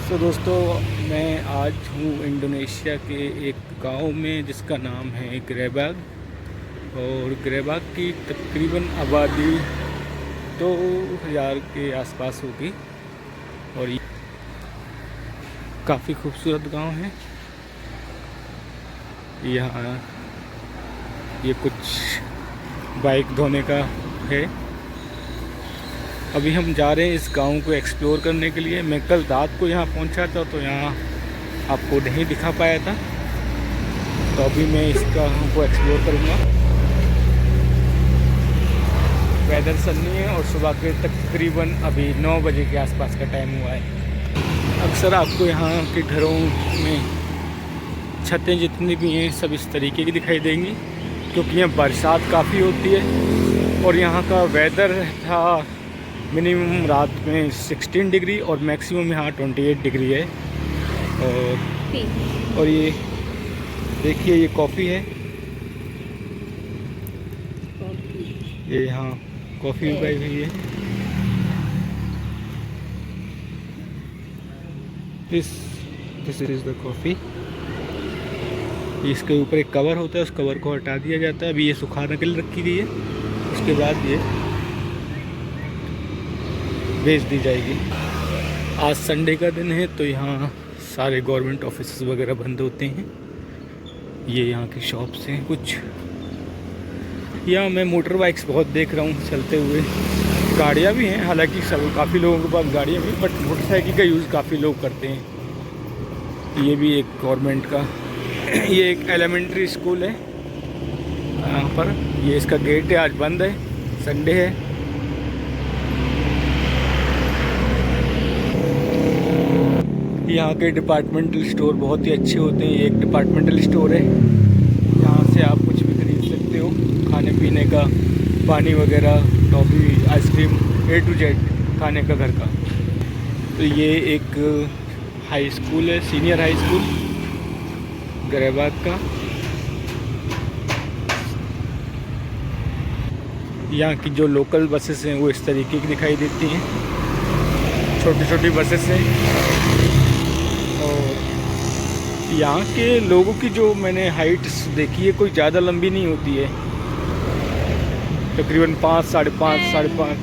तो दोस्तों, मैं आज हूँ इंडोनेशिया के एक गांव में जिसका नाम है ग्रेबाग। और ग्रेबाग की तकरीबन आबादी 2000 के आसपास होगी। और ये काफ़ी खूबसूरत गांव है। यहाँ ये कुछ बाइक धोने का है। अभी हम जा रहे हैं इस गांव को एक्सप्लोर करने के लिए। मैं कल रात को यहाँ पहुँचा था तो यहाँ आपको नहीं दिखा पाया था, तो अभी मैं इस गांव को एक्सप्लोर करूँगा। वेदर सन्नी है और सुबह के तकरीबन अभी 9 बजे के आसपास का टाइम हुआ है। अक्सर आपको यहाँ के घरों में छतें जितनी भी हैं सब इस तरीके की दिखाई देंगी, क्योंकि यहाँ बरसात काफ़ी होती है। और यहाँ का वेदर था मिनिमम रात में 16 डिग्री और मैक्सिमम यहाँ 28 डिग्री है। और ये देखिए, ये कॉफ़ी है। ये यहाँ कॉफ़ी उगाई हुई है। This is the coffee. इसके ऊपर एक कवर होता है, उस कवर को हटा दिया जाता है। अभी ये सुखाने के लिए रखी गई है, उसके बाद ये भेज दी जाएगी। आज संडे का दिन है तो यहाँ सारे गवर्नमेंट ऑफिस वगैरह बंद होते हैं। ये यहाँ की शॉप्स हैं कुछ। यहाँ मैं मोटर बाइक्स बहुत देख रहा हूँ चलते हुए। गाड़ियाँ भी हैं, हालांकि काफ़ी लोगों के पास गाड़ियाँ भी, बट मोटरसाइकिल का यूज़ काफ़ी लोग करते हैं। ये भी एक गवर्नमेंट का ये एक एलिमेंट्री स्कूल है यहाँ पर। ये इसका गेट है, आज बंद है, संडे है। यहाँ के डिपार्टमेंटल स्टोर बहुत ही अच्छे होते हैं। ये एक डिपार्टमेंटल स्टोर है, यहाँ से आप कुछ भी खरीद सकते हो, खाने पीने का, पानी वगैरह, toffee, ice cream, A to Z खाने का घर का। तो ये एक हाई स्कूल है, सीनियर हाई स्कूल ग्रेबाग का। यहाँ की जो लोकल बसेस हैं वो इस तरीके की दिखाई देती हैं, छोटी छोटी बसेस हैं। और यहाँ के लोगों की जो मैंने हाइट देखी है, कोई ज़्यादा लंबी नहीं होती है, तकरीबन 5, 5.5।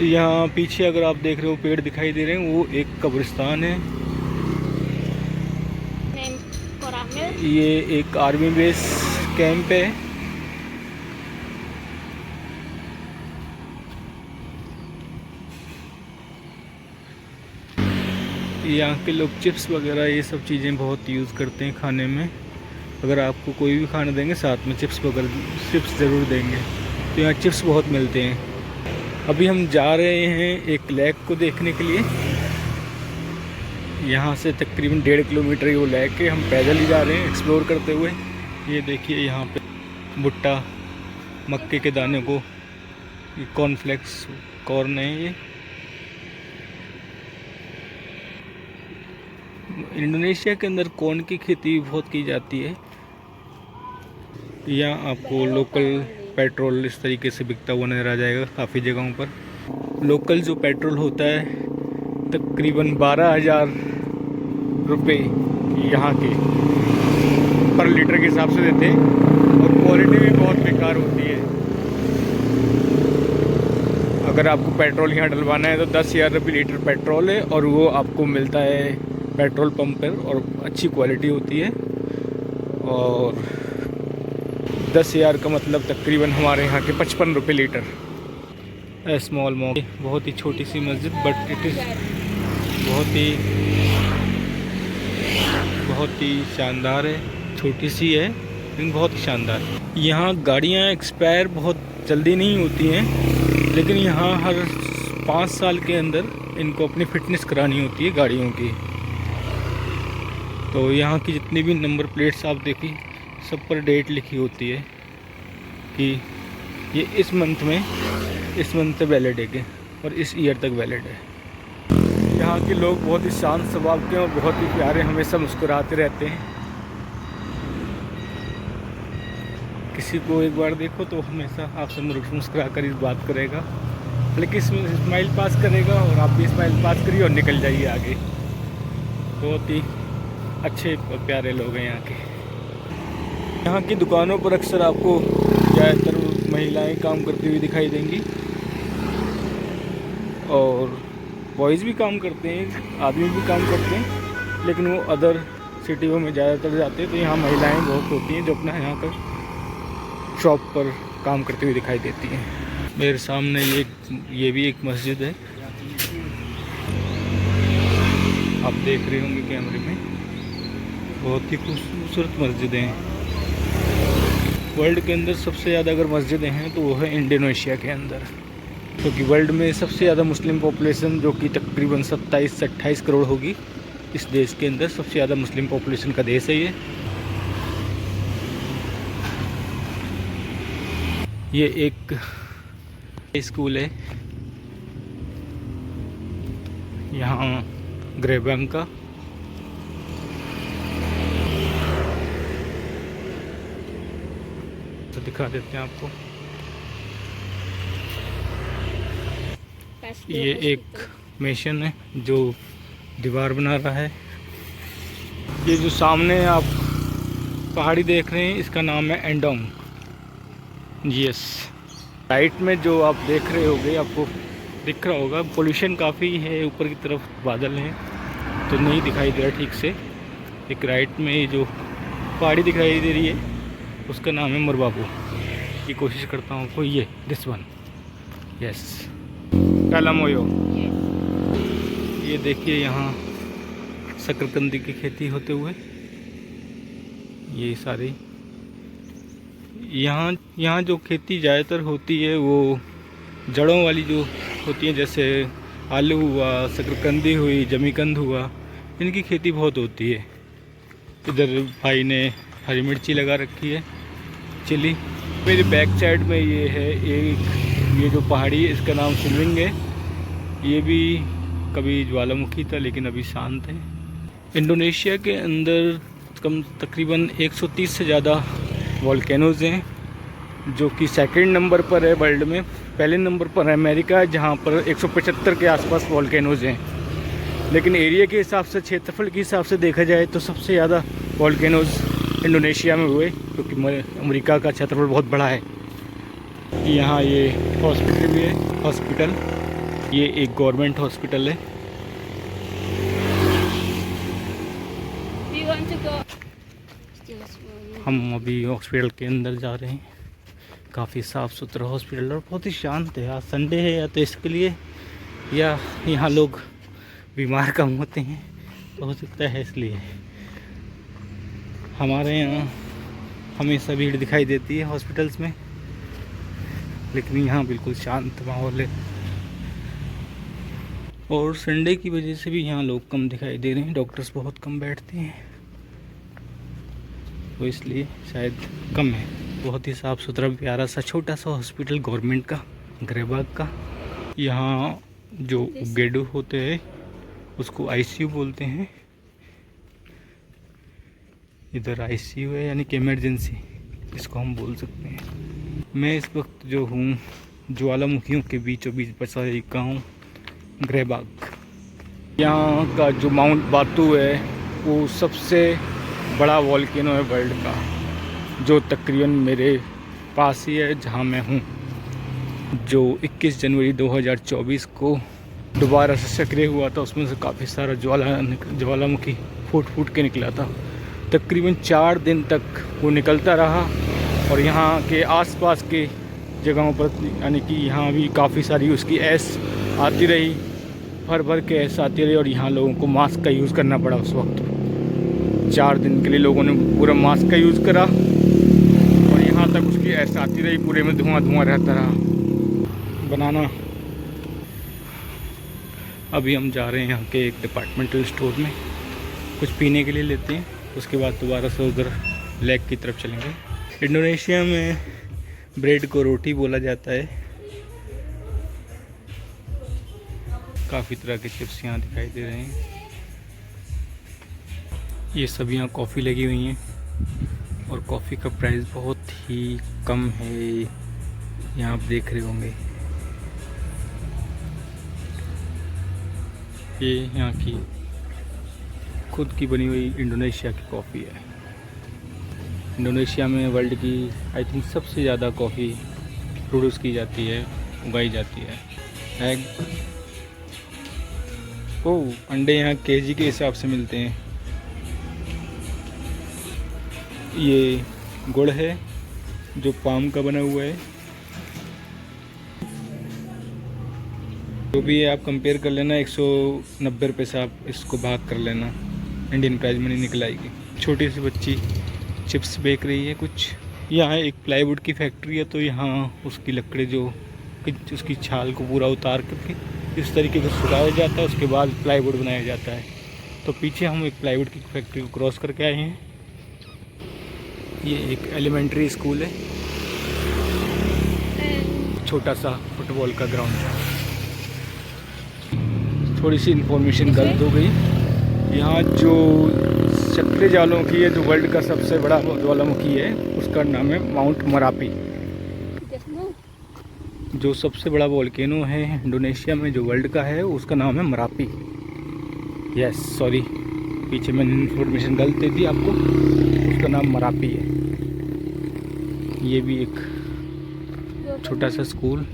यहाँ पीछे अगर आप देख रहे हो पेड़ दिखाई दे रहे हैं, वो एक कब्रिस्तान है। ये एक आर्मी बेस कैंप है। यहाँ के लोग चिप्स वगैरह ये सब चीज़ें बहुत यूज़ करते हैं खाने में। अगर आपको कोई भी खाना देंगे साथ में चिप्स ज़रूर देंगे, तो यहाँ चिप्स बहुत मिलते हैं। अभी हम जा रहे हैं एक लेक को देखने के लिए। यहाँ से तकरीबन 1.5 किलोमीटर वो लेक है। हम पैदल ही जा रहे हैं एक्सप्लोर करते हुए। ये देखिए, यहाँ पे भुट्टा, मक्के के दाने को, ये कॉर्नफ्लेक्स कॉर्न है। ये इंडोनेशिया के अंदर कॉर्न की खेती बहुत की जाती है। यहाँ आपको लोकल पेट्रोल इस तरीके से बिकता हुआ नज़र आ जाएगा काफ़ी जगहों पर। लोकल जो पेट्रोल होता है तकरीबन 12,000 रुपये यहाँ के पर लीटर के हिसाब से देते हैं। और क्वालिटी भी बहुत बेकार होती है। अगर आपको पेट्रोल यहाँ डलवाना है तो 10,000 रुपये लीटर पेट्रोल है, और वो आपको मिलता है पेट्रोल पंप पर, और अच्छी क्वालिटी होती है। और 10,000 का मतलब तकरीबन हमारे यहाँ के 55 रुपये लीटर। स्मॉल मॉस्क, बहुत ही छोटी सी मस्जिद, बट इट इज़ बहुत ही शानदार है। छोटी सी है लेकिन बहुत ही शानदार। यहाँ गाड़ियाँ एक्सपायर बहुत जल्दी नहीं होती हैं, लेकिन यहाँ हर 5 साल के अंदर इनको अपनी फ़िटनेस करानी होती है गाड़ियों की। तो यहाँ की जितनी भी नंबर प्लेट्स आप देखिए, सब पर डेट लिखी होती है कि ये इस मंथ से वैलिड है और इस ईयर तक वैलिड है। यहाँ के लोग बहुत ही शांत स्वभाव के हैं और बहुत ही प्यारे, हमेशा मुस्कुराते रहते हैं। किसी को एक बार देखो तो हमेशा आपसे मुस्कुरा कर इस बात करेगा। बल्कि स्माइल पास करेगा और आप भी स्माइल पास करिए और निकल जाइए आगे। बहुत ही अच्छे और प्यारे लोग हैं यहाँ के। यहाँ की दुकानों पर अक्सर आपको ज़्यादातर महिलाएं काम करती हुई दिखाई देंगी और बॉयज़ भी काम करते हैं, आदमी भी काम करते हैं, लेकिन वो अदर सिटियों में ज़्यादातर जाते हैं। तो यहाँ महिलाएं बहुत होती हैं जो अपना यहाँ पर शॉप पर काम करती हुई दिखाई देती हैं। मेरे सामने ये भी एक मस्जिद है, आप देख रहे होंगे कैमरे में। बहुत ही खूबसूरत मस्जिदें हैं। वर्ल्ड के अंदर सबसे ज़्यादा अगर मस्जिदें हैं तो वो है इंडोनेशिया के अंदर, क्योंकि वर्ल्ड में सबसे ज़्यादा मुस्लिम पॉपुलेशन जो कि तकरीबन 27 से 28 करोड़ होगी, इस देश के अंदर सबसे ज़्यादा मुस्लिम पॉपुलेशन का देश है ये एक स्कूल है यहाँ ग्रेबैंक का। तो दिखा देते हैं आपको। ये एक मेशन है जो दीवार बना रहा है। ये जो सामने आप पहाड़ी देख रहे हैं इसका नाम है एंडोंग। यस, राइट में जो आप देख रहे होंगे आपको दिख रहा होगा, पोल्यूशन काफ़ी है, ऊपर की तरफ बादल हैं तो नहीं दिखाई दे रहा ठीक से। एक राइट में जो पहाड़ी दिखाई दे रही है उसका नाम है मरबाबू। की कोशिश करता हूँ आपको, ये दिस वन, यस कालामोयो। ये देखिए यहाँ शकरकंदी की खेती होते हुए, ये सारी यहाँ जो खेती ज़्यादातर होती है वो जड़ों वाली जो होती है, जैसे आलू हुआ, शकरकंदी हुई, जमीकंद हुआ, इनकी खेती बहुत होती है। इधर भाई ने हरी मिर्ची लगा रखी है, चिली। मेरे बैक साइड में ये है ये जो पहाड़ी है इसका नाम स्विमिंग है। ये भी कभी ज्वालामुखी था लेकिन अभी शांत है। इंडोनेशिया के अंदर तकरीबन 130 से ज़्यादा वोल्केनोज़ हैं, जो कि सेकंड नंबर पर है वर्ल्ड में। पहले नंबर पर है अमेरिका, जहाँ पर 175 के आसपास वोल्केनोज़ हैं। लेकिन एरिया के हिसाब से, क्षेत्रफल के हिसाब से देखा जाए तो सबसे ज़्यादा वोल्केनोज़ इंडोनेशिया में हुए, क्योंकि अमेरिका का क्षेत्रफल बहुत बड़ा है। यहाँ ये हॉस्पिटल भी है, हॉस्पिटल, ये एक गवर्नमेंट हॉस्पिटल है। हम अभी हॉस्पिटल के अंदर जा रहे हैं। काफ़ी साफ़ सुथरा हॉस्पिटल और बहुत ही शांत है। आज संडे है या तो इसके लिए, या यहाँ लोग बीमार कम होते हैं तो हो सकता है इसलिए। हमारे यहाँ हमेशा भीड़ दिखाई देती है हॉस्पिटल्स में, लेकिन यहाँ बिल्कुल शांत माहौल है। और संडे की वजह से भी यहाँ लोग कम दिखाई दे रहे हैं, डॉक्टर्स बहुत कम बैठते हैं तो इसलिए शायद कम है। बहुत ही साफ़ सुथरा प्यारा सा छोटा सा हॉस्पिटल गवर्नमेंट का, ग्रेबाग का। यहाँ जो गेडू होते हैं उसको आईसीयू बोलते हैं। इधर आईसीयू है, यानी कि इमरजेंसी इसको हम बोल सकते हैं। मैं इस वक्त जो हूँ ज्वालामुखियों के बीचों बीच बसा एक गाँव ग्रेबाग। यहाँ का जो माउंट बातू है वो सबसे बड़ा वॉल्केनो है वर्ल्ड का, जो तकरीबन मेरे पास ही है जहाँ मैं हूँ, जो 21 जनवरी 2024 को दोबारा से सक्रिय हुआ था। उसमें से काफ़ी सारा ज्वालामुखी फूट के निकला था। तकरीबन 4 दिन तक वो निकलता रहा और यहाँ के आसपास के जगहों पर, यानी कि यहाँ भी काफ़ी सारी उसकी ऐश आती रही, भर के ऐश आती रही। और यहाँ लोगों को मास्क का यूज़ करना पड़ा उस वक्त। 4 दिन के लिए लोगों ने पूरा मास्क का यूज़ करा और यहाँ तक उसकी ऐश आती रही, पूरे में धुआं रहता रहा। बनाना। अभी हम जा रहे हैं यहाँ के एक डिपार्टमेंटल स्टोर में, कुछ पीने के लिए लेते हैं, उसके बाद दोबारा से उधर लेक की तरफ चलेंगे। इंडोनेशिया में ब्रेड को रोटी बोला जाता है। काफ़ी तरह के चिप्स यहाँ दिखाई दे रहे हैं। ये सब यहाँ कॉफ़ी लगी हुई हैं और कॉफ़ी का प्राइस बहुत ही कम है, यहाँ आप देख रहे होंगे। ये यहाँ की खुद की बनी हुई इंडोनेशिया की कॉफ़ी है। इंडोनेशिया में वर्ल्ड की आई थिंक सबसे ज़्यादा कॉफ़ी प्रोड्यूस की जाती है, उगाई जाती है। एग अंडे यहाँ केजी के हिसाब से मिलते हैं। ये गुड़ है जो पाम का बना हुआ है। जो भी है आप कंपेयर कर लेना, 190 रुपये से आप इसको भाग कर लेना, इंडियन प्राइस मनी निकल आएगी। छोटी सी बच्ची चिप्स बेक रही है कुछ। यहाँ एक प्लाईवुड की फैक्ट्री है, तो यहाँ उसकी लकड़ी जो उसकी छाल को पूरा उतार करके इस तरीके से सुखाया जाता है, उसके बाद प्लाईवुड बनाया जाता है। तो पीछे हम एक प्लाईवुड की फैक्ट्री को क्रॉस करके आए हैं। ये एक एलिमेंट्री स्कूल है, छोटा सा फुटबॉल का ग्राउंड है। थोड़ी सी इन्फॉर्मेशन गलत हो गई। यहाँ जो चक्रे ज्वालामुखी है, जो वर्ल्ड का सबसे बड़ा ज्वालामुखी है, उसका नाम है माउंट मरापी। जो सबसे बड़ा वोल्केनो है इंडोनेशिया में, जो वर्ल्ड का है, उसका नाम है मरापी। यस सॉरी, पीछे मैंने इन्फॉर्मेशन गलत दे दी आपको, उसका नाम मरापी है। ये भी एक छोटा सा स्कूल।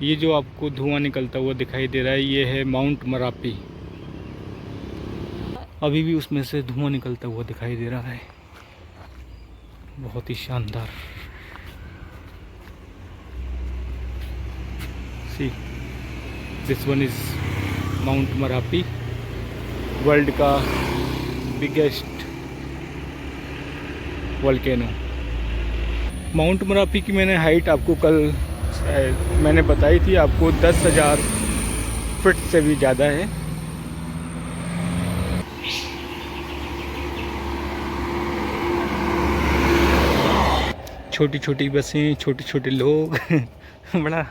ये जो आपको धुआं निकलता हुआ दिखाई दे रहा है, ये है माउंट मरापी। अभी भी उसमें से धुआं निकलता हुआ दिखाई दे रहा है, बहुत ही शानदार। See this one is mount Marapi, world का बिगेस्ट वोल्केनो। माउंट मरापी की मैंने हाइट आपको कल मैंने बताई थी आपको, 10,000 फीट से भी ज़्यादा है। छोटी छोटी बसें, छोटे छोटे लोग बड़ा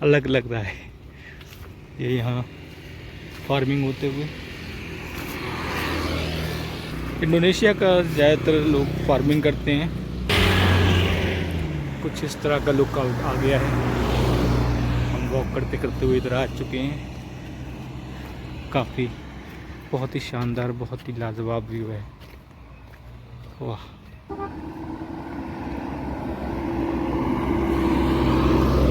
अलग लग रहा है। ये यहाँ फार्मिंग होते हुए, इंडोनेशिया का ज़्यादातर लोग फार्मिंग करते हैं। कुछ इस तरह का लुक आ गया है। हम वॉक करते करते हुए इधर आ चुके हैं। काफ़ी बहुत ही शानदार, बहुत ही लाजवाब व्यू है। वाह,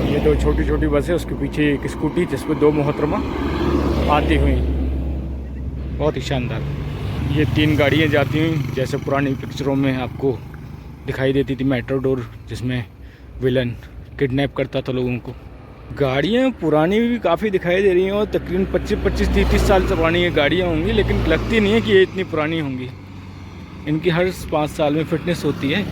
ये दो छोटी छोटी बस है, उसके पीछे एक स्कूटी जिसमें 2 मोहतरमा आती हुई, बहुत ही शानदार। ये 3 गाड़ियाँ जाती हुई, जैसे पुरानी पिक्चरों में आपको दिखाई देती थी मेट्रोडोर, जिसमें विलन किडनैप करता था लोगों को। गाड़ियाँ पुरानी भी काफ़ी दिखाई दे रही हैं, और तकरीबन 25-25, 30 साल से पुरानी ये गाड़ियाँ होंगी, लेकिन लगती नहीं है कि ये इतनी पुरानी होंगी। इनकी हर 5 साल में फिटनेस होती है।